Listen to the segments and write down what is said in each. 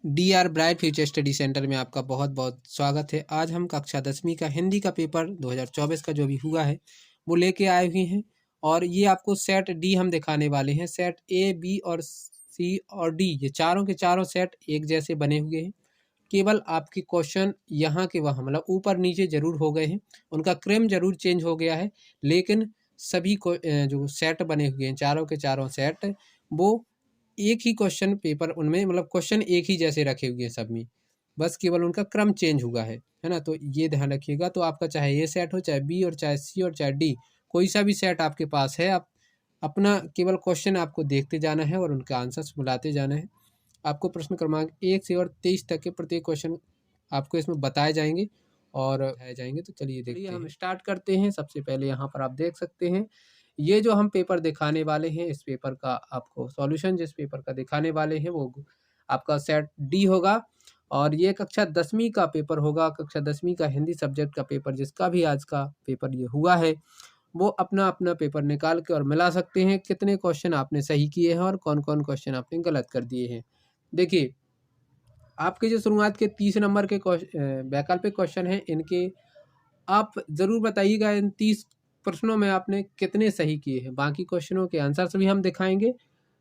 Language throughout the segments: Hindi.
DR bright future study centre में आपका बहुत बहुत स्वागत है। आज हम कक्षा 10वीं का हिंदी का पेपर 2024 का जो भी हुआ है वो लेके आए हुए हैं और ये आपको सेट डी हम दिखाने वाले हैं। सेट ए, बी और सी और डी, ये चारों के चारों सेट एक जैसे बने हुए हैं। केवल आपके क्वेश्चन यहाँ के वहाँ मतलब ऊपर नीचे जरूर हो गए हैं, उनका क्रम जरूर चेंज हो गया है, लेकिन सभी को जो सेट बने हुए हैं चारों के चारों सेट वो एक ही क्वेश्चन पेपर उनमें मतलब क्वेश्चन एक ही जैसे रखे हुए हैं सब में, बस केवल उनका क्रम चेंज हुआ है ना। तो ये ध्यान रखिएगा। तो आपका चाहे ए सेट हो, चाहे बी और चाहे सी और चाहे डी, कोई सा भी सेट आपके पास है, आप अपना केवल क्वेश्चन आपको देखते जाना है और उनका आंसर्स मिलाते जाना है। आपको प्रश्न क्रमांक 1 से और 23 तक के प्रत्येक क्वेश्चन आपको इसमें बताए जाएंगे और बताए जाएंगे। तो चलिए देखते हैं, हम स्टार्ट करते हैं। सबसे पहले यहाँ पर आप देख सकते हैं ये जो हम पेपर दिखाने वाले हैं, इस पेपर का आपको सॉल्यूशन जिस पेपर का दिखाने वाले हैं वो आपका सेट डी होगा और ये कक्षा 10वीं का पेपर होगा। कक्षा 10वीं का हिंदी सब्जेक्ट का पेपर जिसका भी आज का पेपर ये हुआ है वो अपना अपना पेपर निकाल के और मिला सकते हैं कितने क्वेश्चन आपने सही किए हैं और कौन कौन क्वेश्चन आपने गलत कर दिए हैं। देखिए, आपके जो शुरुआत के 30 नंबर के वैकल्पिक क्वेश्चन हैं, इनके आप ज़रूर बताइएगा इन 30 प्रश्नों में आपने कितने सही किए हैं। बाकी क्वेश्चनों के आंसर्स भी हम दिखाएंगे,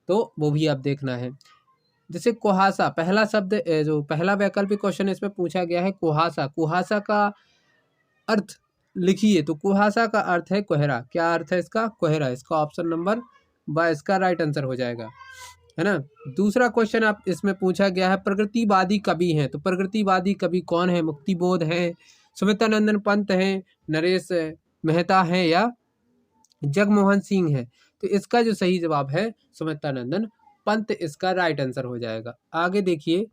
तो वो भी आप देखना है। जैसे कुहासा, पहला शब्द जो पहला वैकल्पिक क्वेश्चन इसमें पूछा गया है कुहासा। कुहासा का अर्थ लिखिए। तो कुहासा का अर्थ है कोहरा। क्या अर्थ है इसका? कोहरा। इसका ऑप्शन नंबर 22 का राइट आंसर हो जाएगा, है ना। दूसरा क्वेश्चन आप इसमें पूछा गया है प्रगतिवादी कवि हैं। तो प्रगतिवादी कवि कौन है? मुक्तिबोध है, सुमित्रानंदन पंत हैं, नरेश मेहता हैं या जगमोहन सिंह है। तो इसका जो सही जवाब है सुमित्रानंदन पंत, इसका राइट आंसर हो जाएगा। आगे देखिए,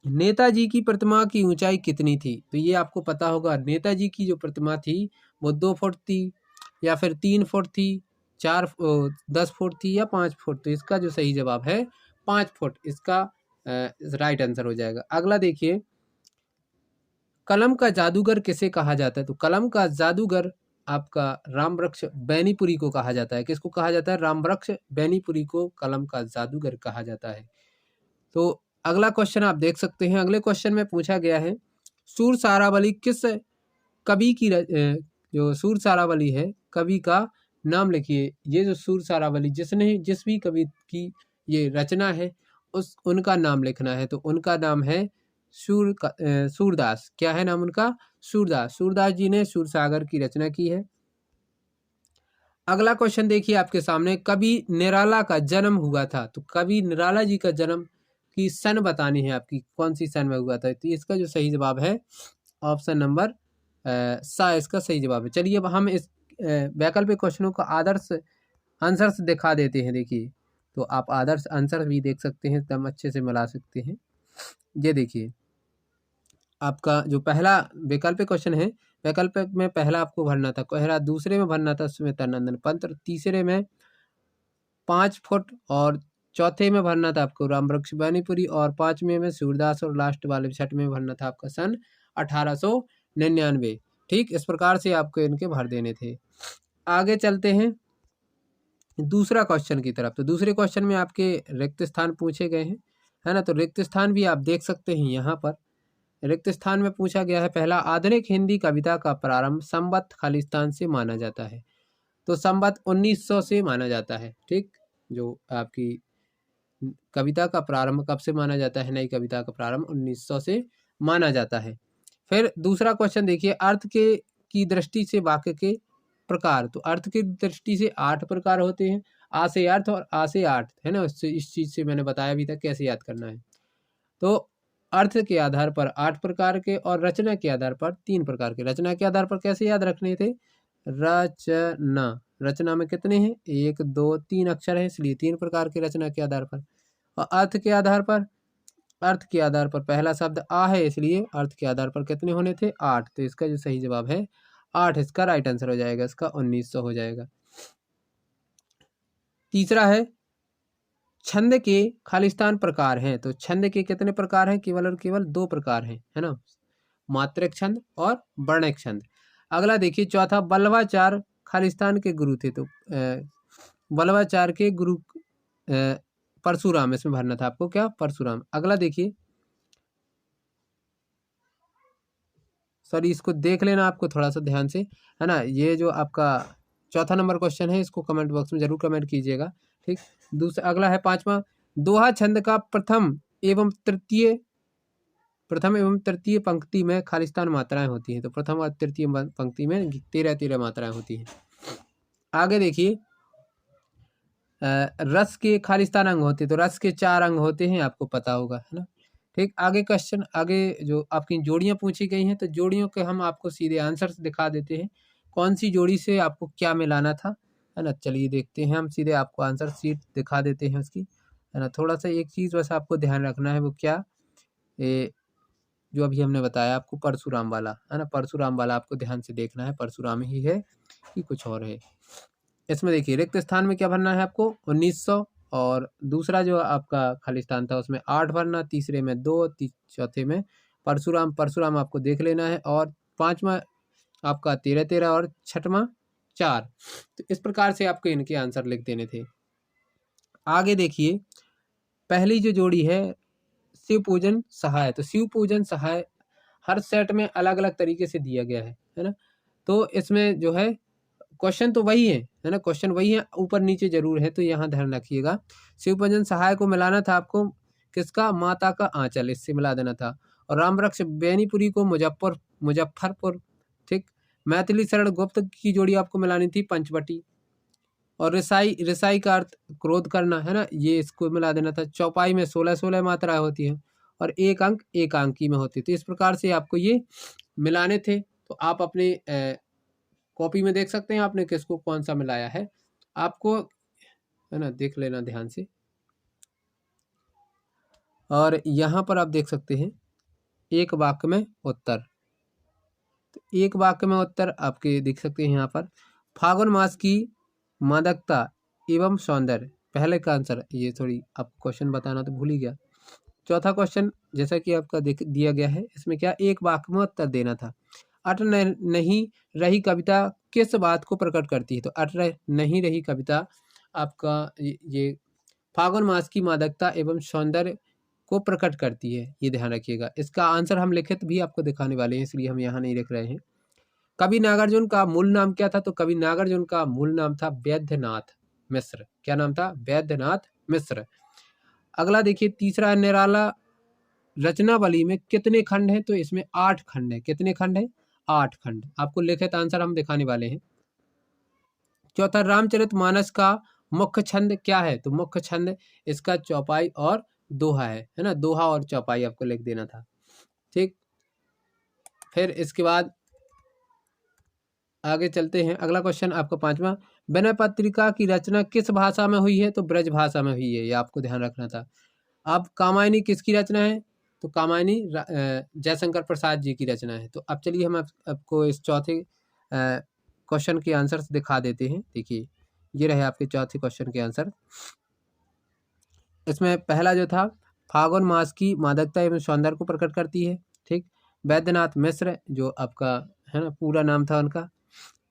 नेताजी की प्रतिमा की ऊंचाई कितनी थी? तो ये आपको पता होगा। नेताजी की जो प्रतिमा थी वो 2 फुट थी या फिर 3 फुट थी, 10 फुट थी या 5 फुट। तो इसका जो सही जवाब है 5 फुट, इसका राइट आंसर हो जाएगा। अगला देखिए, कलम का जादूगर किसे कहा जाता है? तो कलम का जादूगर आपका रामवृक्ष बैनीपुरी को कहा जाता है। किसको कहा जाता है? रामवृक्ष बैनीपुरी को कलम का जादूगर कहा जाता है। तो अगला क्वेश्चन आप देख सकते हैं। अगले क्वेश्चन में पूछा गया है सूर सारावली किस कवि की जो सूर सारावली है कवि का नाम लिखिए। ये जो सूर सारावली जिसने जिस भी कवि की ये रचना है उनका नाम लिखना है। तो उनका नाम है सूरदास। क्या है नाम उनका? सूरदास। सूरदास जी ने सूरसागर की रचना की है। अगला क्वेश्चन देखिए आपके सामने, कवि निराला का जन्म हुआ था। तो कवि निराला जी का जन्म की सन बतानी है आपकी, कौन सी सन में हुआ था। तो इसका जो सही जवाब है ऑप्शन नंबर सा, इसका सही जवाब है। चलिए अब हम इस वैकल्पिक क्वेश्चनों का आदर्श आंसर्स दिखा देते हैं। देखिए, तो आप आदर्श आंसर भी देख सकते हैं, तब अच्छे से मिला सकते हैं। ये देखिए, आपका जो पहला वैकल्पिक क्वेश्चन है, वैकल्पिक में पहला आपको भरना था कोहरा, दूसरे में भरना था सुमित्रानंदन पंत, तीसरे में 5 फुट और चौथे में भरना था आपको रामवृक्ष बैनीपुरी और 5वें में सूरदास और लास्ट वाले 6वें में भरना था आपका सन 1899। ठीक, इस प्रकार से आपको इनके भर देने थे। आगे चलते हैं दूसरा क्वेश्चन की तरफ। तो दूसरे क्वेश्चन में आपके रिक्त स्थान पूछे गए हैं, है ना। तो रिक्त स्थान भी आप देख सकते हैं यहाँ पर। रिक्त स्थान में पूछा गया है पहला, आधुनिक हिंदी कविता का प्रारंभ संवत खालिस्तान से माना जाता है। तो संवत 1900 से माना जाता है। ठीक, जो आपकी कविता का प्रारंभ कब से माना जाता है? नई कविता का प्रारंभ 1900 से माना जाता है। फिर दूसरा क्वेश्चन देखिए, अर्थ के की दृष्टि से वाक्य के प्रकार। तो अर्थ की दृष्टि से 8 प्रकार होते हैं, आ से अर्थ और आ से 8, है ना। इस चीज से मैंने बताया भी था कैसे याद करना है। तो अर्थ के आधार पर 8 प्रकार के और रचना के आधार पर 3 प्रकार के। रचना के आधार पर कैसे याद रखने थे? रचना में कितने हैं? 1 2 3 अक्षर हैं, इसलिए 3 प्रकार के रचना के आधार पर। और अर्थ के आधार पर पहला शब्द आ है, इसलिए अर्थ के आधार पर कितने होने थे? 8। तो इसका जो सही जवाब है 8, इसका राइट आंसर हो जाएगा, इसका 1900 हो जाएगा। तीसरा है छंद के खालिस्तान प्रकार हैं। तो छंद के कितने प्रकार हैं? केवल और केवल 2 प्रकार हैं, है ना, मात्रिक छंद और वर्णिक छंद। अगला देखिए चौथा, बल्लवाचार खालिस्तान के गुरु थे। तो बल्लवाचार के गुरु परशुराम इसमें भरना था आपको, क्या परशुराम। अगला देखिए, सॉरी इसको देख लेना आपको थोड़ा सा ध्यान से, है ना। ये जो आपका चौथा नंबर क्वेश्चन है, इसको कमेंट बॉक्स में जरूर कमेंट कीजिएगा, ठीक। दूसरा अगला है पांचवा, दोहा छंद का प्रथम एवं तृतीय पंक्ति में खालिस्तान मात्राएं होती हैं। तो प्रथम और तृतीय पंक्ति में 13 मात्राएं होती हैं। आगे देखिए, रस के खालिस्तान अंग होते हैं, तो रस के 4 अंग होते हैं, आपको पता होगा, है ना, ठीक। आगे क्वेश्चन, आगे जो आपकी जोड़ियां पूछी गई हैं, तो जोड़ियों के हम आपको सीधे आंसर्स दिखा देते हैं, कौन सी जोड़ी से आपको क्या मिलाना था, है ना। चलिए देखते हैं, हम सीधे आपको आंसर शीट दिखा देते हैं उसकी, है ना। थोड़ा सा एक चीज़ बस आपको ध्यान रखना है, वो क्या, जो अभी हमने बताया आपको परशुराम वाला, है ना, परशुराम वाला आपको ध्यान से देखना है, परशुराम ही है कि कुछ और है। इसमें देखिए, रिक्त स्थान में क्या भरना है आपको, 1900, और दूसरा जो आपका खालिस्तान था उसमें 8 भरना, तीसरे में 2, चौथे में परशुराम आपको देख लेना है, और पांचवा आपका 13 और छठवां 4। तो इस प्रकार से आपको इनके आंसर लिख देने थे। आगे देखिए, पहली जो जोड़ी है शिव पूजन सहाय, तो शिव पूजन सहाय हर सेट में अलग अलग तरीके से दिया गया है ना। तो इसमें जो है क्वेश्चन तो वही है ना, क्वेश्चन वही है, ऊपर नीचे जरूर है, तो यहाँ ध्यान रखिएगा। शिव पूजन सहाय को मिलाना था आपको किसका, माता का आंचल, इससे मिला देना था। और रामवृक्ष बेनीपुरी को मुजफ्फरपुर, ठीक। मैथिली शरण गुप्त की जोड़ी आपको मिलानी थी पंचवटी। और रिसाई का अर्थ क्रोध करना, है ना, ये इसको मिला देना था। चौपाई में 16 मात्राएं होती हैं, और एक अंक एकांकी में होती है। तो इस प्रकार से आपको ये मिलाने थे। तो आप अपने कॉपी में देख सकते हैं आपने किसको कौन सा मिलाया है, आपको, है ना, देख लेना ध्यान से। और यहाँ पर आप देख सकते हैं एक वाक्य में उत्तर, तो एक वाक्य में उत्तर आपके देख सकते हैं यहाँ पर, फागुन मास की मादकता एवं सौंदर्य, पहले का आंसर। ये थोड़ी आपको क्वेश्चन बताना तो भूल ही गया। चौथा क्वेश्चन जैसा कि आपका दिया गया है, इसमें क्या एक वाक्य में उत्तर देना था। अट नहीं रही कविता किस बात को प्रकट करती है, तो अट नहीं रही कविता आपका ये फागुन मास की मादकता एवं सौंदर्य को प्रकट करती है, ये ध्यान रखिएगा। इसका आंसर हम लिखित भी आपको दिखाने वाले हैं, इसलिए हम यहाँ नहीं लिख रहे हैं। कवि नागार्जुन का मूल नाम क्या था, तो कवि नागार्जुन का मूल नाम था वैद्यनाथ मिश्र। क्या नाम था, वैद्यनाथ मिश्र। अगला देखिए, तीसरा निराला रचनावली में कितने खंड हैं, तो इसमें 8 खंड है। कितने खंड है, 8 खंड। आपको लिखित आंसर हम दिखाने वाले हैं। चौथा, रामचरितमानस का मुख्य छंद क्या है, तो मुख्य छंद इसका चौपाई और दोहा है ना, दोहा और चौपाई आपको लिख देना था, ठीक। फिर इसके बाद आगे चलते हैं। अगला क्वेश्चन आपका पांचवा, विनय पत्रिका की रचना किस भाषा में हुई है, तो ब्रज भाषा में हुई है, ये आपको ध्यान रखना था। अब कामायनी किसकी रचना है, तो कामायनी जयशंकर प्रसाद जी की रचना है। तो अब चलिए हम आपको इस चौथे क्वेश्चन के आंसर दिखा देते हैं। देखिए, ये रहे आपके चौथे क्वेश्चन के आंसर। इसमें पहला जो था, फागुन मास की मादकता एवं सौंदर्य को प्रकट करती है, ठीक। वैद्यनाथ मिश्र जो आपका है ना पूरा नाम था उनका,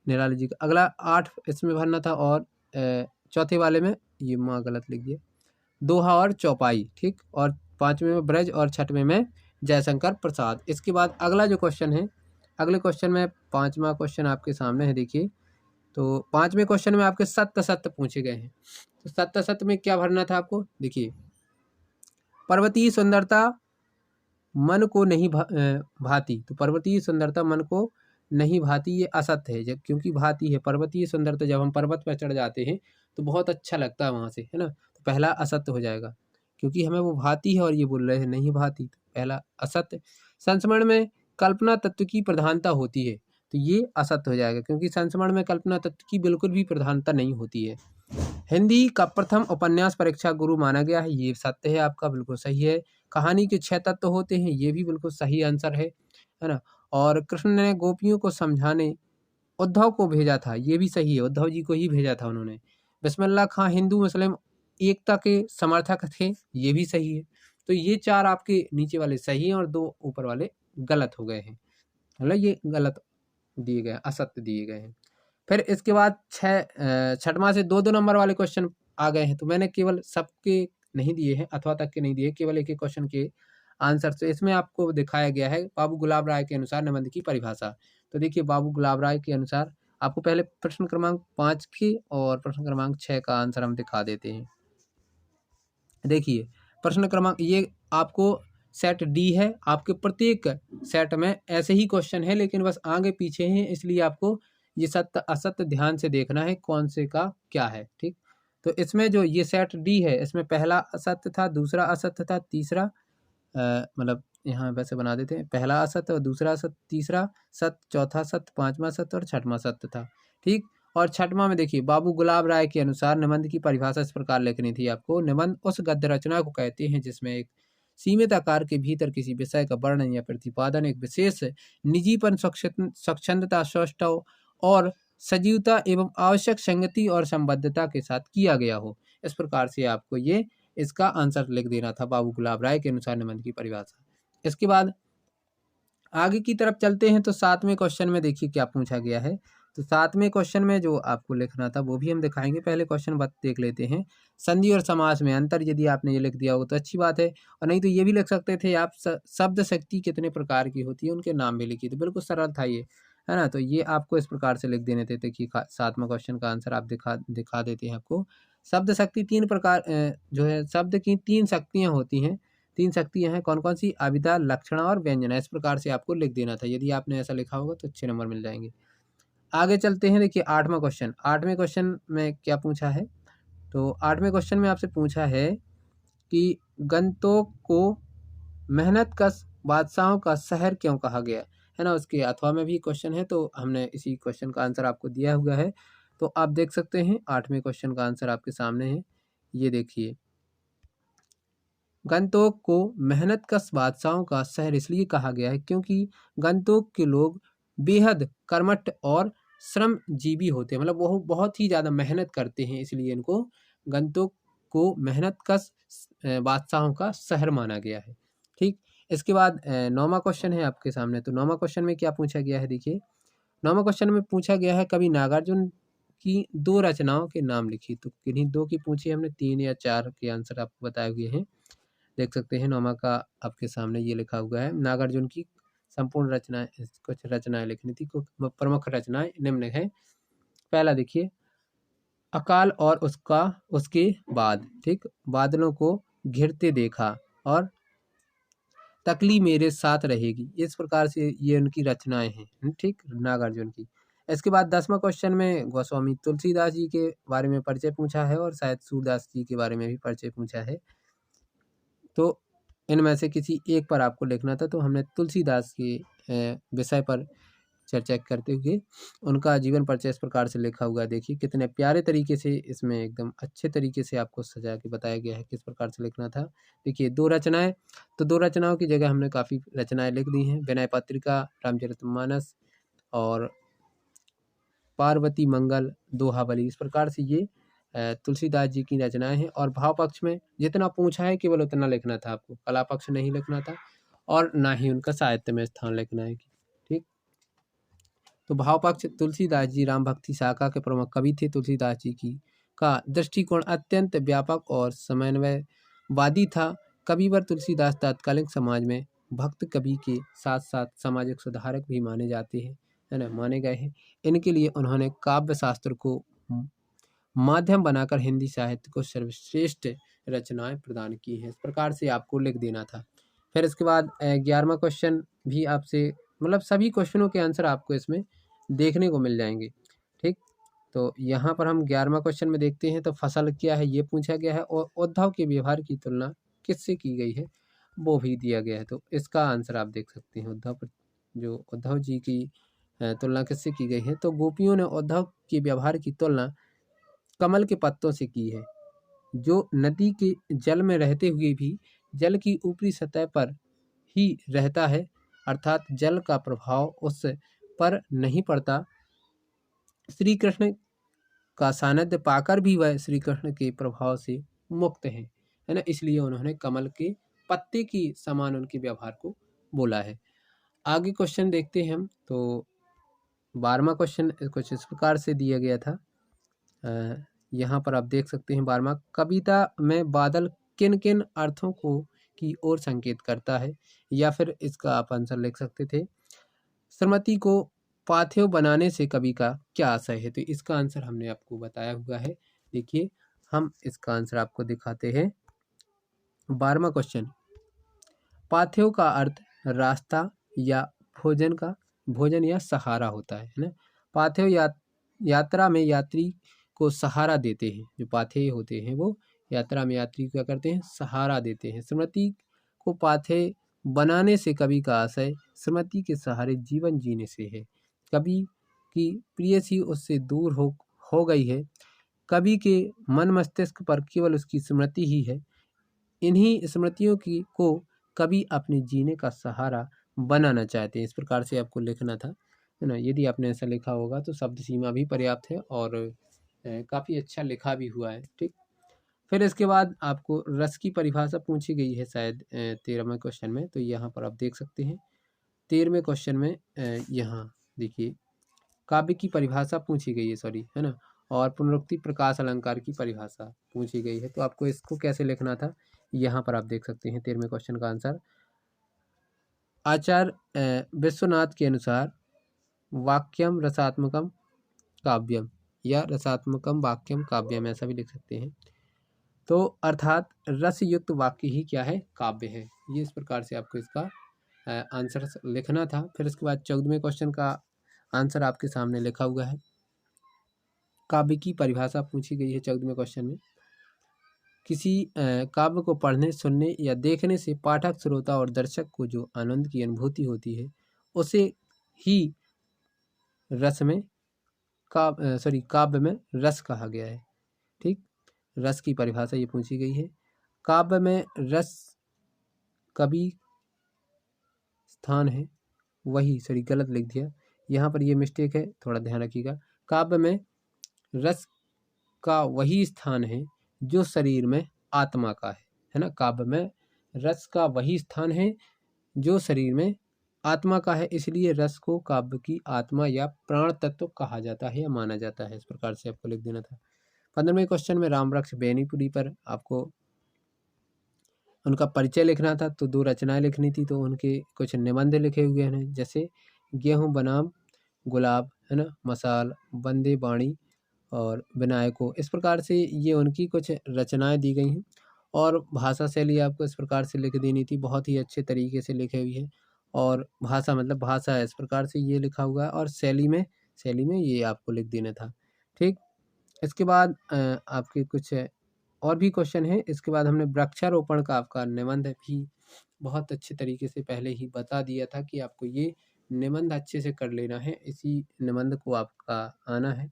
निराला जी का। अगला 8 इसमें भरना था, और चौथे वाले में ये माँ गलत लिख दिया, दोहा और चौपाई, ठीक। और पांचवें में ब्रज, और छठवें में जयशंकर प्रसाद। इसके बाद अगला जो क्वेश्चन है, अगले क्वेश्चन में पांचवा क्वेश्चन आपके सामने है, देखिए। तो पांचवें क्वेश्चन में आपके सत्य सत्य पूछे गए हैं। तो सत्य सत्य में क्या भरना था आपको, देखिए, पर्वतीय सुंदरता मन को नहीं भाती, तो पर्वतीय सुंदरता मन को नहीं भाती, ये असत्य है। जब क्योंकि भाती है पर्वतीय सुंदरता, जब हम पर्वत पर चढ़ जाते हैं तो बहुत अच्छा लगता है वहाँ से, है ना। तो पहला असत्य हो जाएगा, क्योंकि हमें वो भाती है और ये बोल रहे हैं नहीं भाती, तो पहला असत्य। संस्मरण में कल्पना तत्व की प्रधानता होती है, तो ये असत्य हो जाएगा, क्योंकि संस्मरण में कल्पना तत्व की बिल्कुल भी प्रधानता नहीं होती है। हिंदी का प्रथम उपन्यास परीक्षा गुरु माना गया है, ये सत्य है आपका, बिल्कुल सही है। कहानी के 6 तत्व होते हैं, ये भी बिल्कुल सही आंसर है ना। और कृष्ण ने गोपियों को समझाने उद्धव को भेजा था, ये भी सही है, उद्धव जी को ही भेजा था उन्होंने। बिस्मिल्लाह खां हिंदू मुस्लिम एकता के समर्थक थे, ये भी सही है। तो ये 4 आपके नीचे वाले सही हैं, और 2 ऊपर वाले गलत हो गए हैं, मतलब ये गलत दिए गए, असत्य दिए गए हैं। फिर इसके बाद छठवां से 2-2 नंबर वाले क्वेश्चन आ गए हैं, तो मैंने केवल सबके नहीं दिए हैं, अथवा तक के नहीं दिए, केवल एक एक क्वेश्चन के आंसर। तो इसमें आपको दिखाया गया है बाबू गुलाब राय के अनुसार निबंध की परिभाषा। तो देखिए बाबू गुलाब राय के अनुसार आपको पहले प्रश्न क्रमांक 5 के और प्रश्न क्रमांक 6 का आंसर हम दिखा देते हैं। देखिए प्रश्न क्रमांक ये आपको सेट डी है, आपके प्रत्येक सेट में ऐसे ही क्वेश्चन है, लेकिन बस आगे पीछे हैं, इसलिए आपको ये सत्य असत्य ध्यान से देखना है कौन से का क्या है। ठीक, तो इसमें जो ये सेट डी है, इसमें पहला असत्य था, दूसरा असत्य था, तीसरा मतलब यहाँ वैसे बना देते हैं, पहला असत्य और दूसरा असत्य, तीसरा सत्य, चौथा सत्य, पांचवा सत्य और छठवां सत्य था। ठीक, और छठवां में देखिए बाबू गुलाब राय के अनुसार निबंध की परिभाषा इस प्रकार लिखनी थी आपको। निबंध उस गद्य रचना को कहते हैं जिसमें एक सीमित आकार के भीतर किसी विषय का वर्णन या प्रतिपादन एक विशेष निजीपन, स्वच्छंदता, स्पष्टता और सजीवता एवं आवश्यक संगति और संबद्धता के साथ किया गया हो। इस प्रकार से आपको ये इसका आंसर लिख देना था बाबू गुलाब राय के अनुसार निबंध की परिभाषा। इसके बाद आगे की तरफ चलते हैं, तो 7वें क्वेश्चन में देखिए क्या पूछा गया है। तो 7वें क्वेश्चन में जो आपको लिखना था वो भी हम दिखाएंगे, पहले क्वेश्चन देख लेते हैं। संधि और समास में अंतर, यदि आपने ये लिख दिया हो तो अच्छी बात है, और नहीं तो ये भी लिख सकते थे आप शब्द शक्ति कितने प्रकार की होती है उनके नाम भी लिखिए। तो बिल्कुल सरल था ये, है ना। तो ये आपको इस प्रकार से लिख देने थे। देखिए 7वां क्वेश्चन का आंसर आप दिखा देते हैं आपको। शब्द शक्ति 3 प्रकार जो है शब्द की 3 शक्तियाँ होती हैं। 3 शक्तियाँ हैं, कौन कौन सी? अभिधा, लक्षणा और व्यंजना। इस प्रकार से आपको लिख देना था। यदि आपने ऐसा लिखा होगा तो अच्छे नंबर मिल जाएंगे। आगे चलते हैं, देखिए 8वां क्वेश्चन। 8वें क्वेश्चन में क्या पूछा है? तो 8वें क्वेश्चन में आपसे पूछा है कि गंतोक को मेहनतकश बादशाहों का शहर क्यों कहा गया, है ना। उसके अथवा में भी क्वेश्चन है, तो हमने इसी क्वेश्चन का आंसर आपको दिया हुआ है। तो आप देख सकते हैं 8वें क्वेश्चन का आंसर आपके सामने है। ये देखिए, गंतोक को मेहनतकश बादशाहों का शहर इसलिए कहा गया है क्योंकि गंतोक के लोग बेहद कर्मठ और श्रमजीवी होते हैं, मतलब वो बहुत ही ज़्यादा मेहनत करते हैं, इसलिए इनको गंतोक को मेहनतकश बादशाहों का शहर माना गया है। ठीक, इसके बाद 9वां क्वेश्चन है आपके सामने। तो 9वां क्वेश्चन में क्या पूछा गया है? देखिए 9वां क्वेश्चन में पूछा गया है कवि नागार्जुन की 2 रचनाओं के नाम लिखिए। तो किन्हीं 2 की पूछी हमने, 3 या 4 के आंसर आपको बताए हुए हैं। देख सकते हैं 9वां का आपके सामने ये लिखा हुआ है। नागार्जुन की संपूर्ण रचनाएं, कुछ रचनाएं लिखनी थी, कुछ प्रमुख रचनाएं निम्न है। पहला देखिए, अकाल और उसके बाद। ठीक, बादलों को घिरते देखा और तकली मेरे साथ रहेगी। इस प्रकार से ये उनकी रचनाएं हैं, ठीक, नागार्जुन की। इसके बाद 10वां क्वेश्चन में गोस्वामी तुलसीदास जी के बारे में परिचय पूछा है और शायद सूरदास जी के बारे में भी परिचय पूछा है। तो इनमें से किसी एक पर आपको लिखना था। तो हमने तुलसीदास के विषय पर चर्चा करते हुए उनका जीवन परिचय इस प्रकार से लिखा हुआ है। देखिए कितने प्यारे तरीके से इसमें एकदम अच्छे तरीके से आपको सजा के बताया गया है किस प्रकार से लिखना था। देखिए 2 रचनाएं, तो 2 रचनाओं की जगह हमने काफ़ी रचनाएं लिख दी हैं। विनय पत्रिका, रामचरितमानस और पार्वती मंगल, दोहाबली। इस प्रकार से ये तुलसीदास जी की रचनाएं हैं। और भाव पक्ष में जितना पूछा है केवल उतना लिखना था आपको, कला पक्ष नहीं लिखना था और ना ही उनका साहित्य में स्थान लिखना है। ठीक, तो भाव पक्ष, तुलसीदास जी राम भक्ति शाखा के प्रमुख कवि थे। तुलसीदास जी की का दृष्टिकोण अत्यंत व्यापक और समन्वयवादी था। कविवर तुलसीदास तत्कालीन समाज में भक्त कवि के साथ साथ सामाजिक सुधारक भी माने जाते हैं, है ना, माने गए हैं। इनके लिए उन्होंने काव्य शास्त्र को माध्यम बनाकर हिंदी साहित्य को सर्वश्रेष्ठ रचनाएं प्रदान की हैं। इस प्रकार से आपको लिख देना था। फिर इसके बाद 11वां क्वेश्चन भी आपसे, मतलब सभी क्वेश्चनों के आंसर आपको इसमें देखने को मिल जाएंगे। ठीक, तो यहाँ पर हम 11वां क्वेश्चन में देखते हैं। तो फसल क्या है ये पूछा गया है और उद्धव के व्यवहार की तुलना किससे की गई है वो भी दिया गया है। तो इसका आंसर आप देख सकते हैं, उद्धव जी की तुलना किससे की गई है। तो गोपियों ने उद्धव के व्यवहार की तुलना कमल के पत्तों से की है, जो नदी के जल में रहते हुए भी जल की ऊपरी सतह पर ही रहता है, अर्थात जल का प्रभाव उस पर नहीं पड़ता। श्री कृष्ण का सानिध्य पाकर भी वह श्री कृष्ण के प्रभाव से मुक्त है ना, इसलिए उन्होंने कमल के पत्ते की समान उनके व्यवहार को बोला है। आगे क्वेश्चन देखते हैं हम। तो 12वां क्वेश्चन कुछ इस प्रकार से दिया गया था। यहाँ पर आप देख सकते हैं 12वां, कविता में बादल किन किन अर्थों को की ओर संकेत करता है? या फिर इसका आप आंसर लिख सकते थे, श्रीमती को पाथेय बनाने से कवि का क्या आशय है? तो इसका आंसर हमने आपको बताया हुआ है। देखिए, हम इसका आंसर आपको दिखाते हैं। 12वां क्वेश्चन, पाथेय का अर्थ रास्ता या भोजन या सहारा होता है ना। पाथेय यात्रा में यात्री को सहारा देते हैं। जो पाथेय होते हैं वो यात्रा में यात्री को क्या करते हैं? सहारा देते हैं। श्रीमती को पाथेय बनाने से कवि का आशय श्रीमती के सहारे जीवन जीने से है। कवि की प्रेयसी उससे दूर हो गई है। कवि के मन मस्तिष्क पर केवल उसकी स्मृति ही है। इन्हीं स्मृतियों को कवि अपने जीने का सहारा बनाना चाहते हैं। इस प्रकार से आपको लिखना था, है ना। यदि आपने ऐसा लिखा होगा तो शब्द सीमा भी पर्याप्त है और काफ़ी अच्छा लिखा भी हुआ है। ठीक, फिर इसके बाद आपको रस की परिभाषा पूछी गई है शायद 13वें क्वेश्चन में। तो यहाँ पर आप देख सकते हैं 13वें क्वेश्चन में यहाँ देखिए काव्य की परिभाषा पूछी गई है, सॉरी, है ना। और पुनरुक्ति प्रकाश अलंकार की परिभाषा पूछी गई है। तो आपको इसको कैसे लिखना था, यहाँ पर आप देख सकते हैं 13वें क्वेश्चन का आंसर। आचार्य विश्वनाथ के अनुसार वाक्यम रसात्मकम काव्यम या रसात्मकम वाक्यम काव्यम, ऐसा भी लिख सकते हैं। तो अर्थात रस युक्त वाक्य ही क्या है? काव्य है। ये इस प्रकार से आपको इसका आंसर लिखना था। फिर इसके बाद 14वें क्वेश्चन का आंसर आपके सामने लिखा हुआ है। काव्य की परिभाषा पूछी गई है 14वें क्वेश्चन में। किसी काव्य को पढ़ने, सुनने या देखने से पाठक, श्रोता और दर्शक को जो आनंद की अनुभूति होती है उसे ही रस में काव्य में रस कहा गया है। ठीक, रस की परिभाषा ये पूछी गई है। काव्य में रस कवि स्थान है, वही, सॉरी गलत लिख दिया यहाँ पर, ये मिस्टेक है, थोड़ा ध्यान रखिएगा। काव्य में रस का वही स्थान है जो शरीर में आत्मा का है ना। काव्य में रस का वही स्थान है जो शरीर में आत्मा का है, इसलिए रस को काव्य की आत्मा या प्राण तत्व कहा जाता है या माना जाता है। इस प्रकार से आपको लिख देना था। 15वें क्वेश्चन में रामवृक्ष बेनीपुरी पर आपको उनका परिचय लिखना था। तो 2 रचनाएं लिखनी थी, तो उनके कुछ निबंध लिखे हुए हैं, जैसे गेहूं बनाम गुलाब, है ना, मसाल, बंदे बाणी और विनायको। इस प्रकार से ये उनकी कुछ रचनाएं दी गई हैं। और भाषा शैली आपको इस प्रकार से लिख देनी थी, बहुत ही अच्छे तरीके से लिखे हुई है। और भाषा मतलब भाषा है, इस प्रकार से ये लिखा हुआ है। और शैली में ये आपको लिख देना था। ठीक, इसके बाद आपके कुछ और भी क्वेश्चन है। इसके बाद हमने वृक्षारोपण का आपका निबंध भी बहुत अच्छे तरीके से पहले ही बता दिया था कि आपको ये निबंध अच्छे से कर लेना है, इसी निबंध को आपका आना है।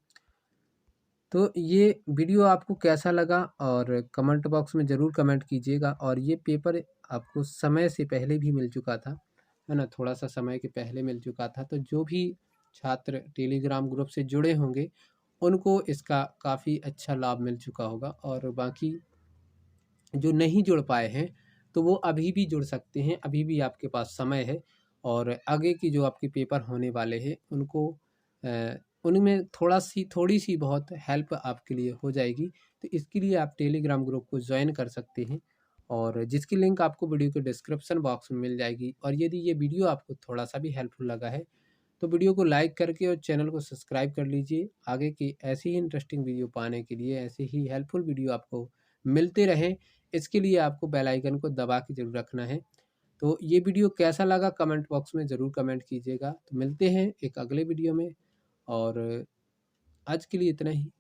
तो ये वीडियो आपको कैसा लगा और कमेंट बॉक्स में ज़रूर कमेंट कीजिएगा। और ये पेपर आपको समय से पहले भी मिल चुका था, है ना, थोड़ा सा समय के पहले मिल चुका था। तो जो भी छात्र टेलीग्राम ग्रुप से जुड़े होंगे उनको इसका काफ़ी अच्छा लाभ मिल चुका होगा। और बाकी जो नहीं जुड़ पाए हैं तो वो अभी भी जुड़ सकते हैं, अभी भी आपके पास समय है। और आगे की जो आपके पेपर होने वाले हैं उनको उनमें थोड़ी सी बहुत हेल्प आपके लिए हो जाएगी। तो इसके लिए आप टेलीग्राम ग्रुप को ज्वाइन कर सकते हैं, और जिसकी लिंक आपको वीडियो के डिस्क्रिप्शन बॉक्स में मिल जाएगी। और यदि ये वीडियो आपको थोड़ा सा भी हेल्पफुल लगा है तो वीडियो को लाइक करके और चैनल को सब्सक्राइब कर लीजिए। आगे की ऐसी ही इंटरेस्टिंग वीडियो पाने के लिए, ऐसे ही हेल्पफुल वीडियो आपको मिलते रहें, इसके लिए आपको बेल आइकन को दबा के जरूर रखना है। तो ये वीडियो कैसा लगा कमेंट बॉक्स में ज़रूर कमेंट कीजिएगा। तो मिलते हैं एक अगले वीडियो में, और आज के लिए इतना ही।